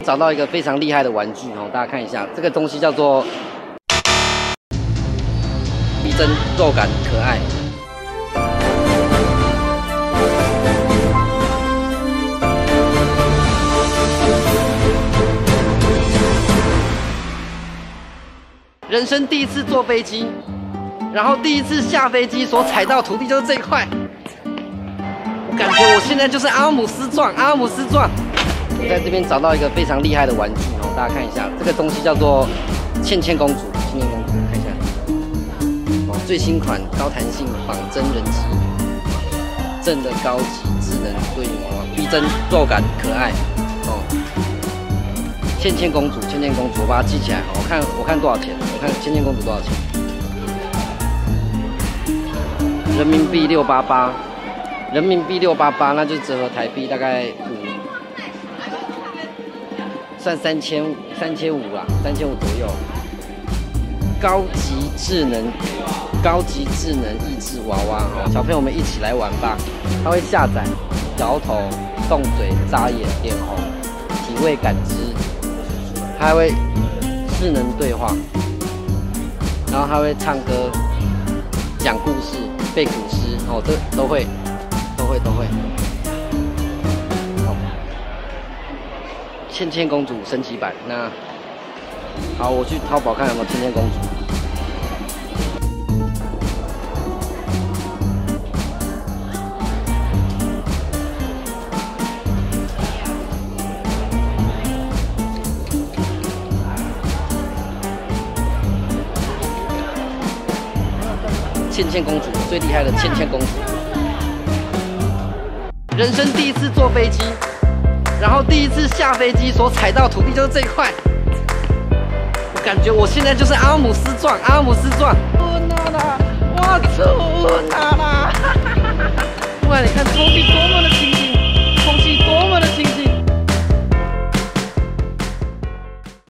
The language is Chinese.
找到一个非常厉害的玩具哦，大家看一下，这个东西叫做逼真、肉感、可爱。人生第一次坐飞机，然后第一次下飞机所踩到土地就是这一块。我感觉我现在就是阿姆斯壮，阿姆斯壮。我在这边找到一个非常厉害的玩具哦，大家看一下，这个东西叫做倩倩公主，倩倩公主，看一下。哦，最新款高弹性仿真人机，正的高级智能对应娃娃，逼真、肉感、可爱。哦。倩倩公主，倩倩公主，我把它记起来。我看多少钱？我看倩倩公主多少钱？人民币688，人民币688，那就折合台币大概算3500啦，3500左右。高级智能益智娃娃哦，小朋友们一起来玩吧。它会下载、摇头、动嘴、眨眼、脸红、体味感知。还会智能对话，然后还会唱歌、讲故事、背古诗，哦，这都会。好，倩倩公主升级版。那好，我去淘宝看有没有倩倩公主。倩倩公主最厉害的倩倩公主，人生第一次坐飞机，然后第一次下飞机所踩到土地就是这一块。我感觉我现在就是阿姆斯壮，阿姆斯壮。我出哪啦？哇，你看超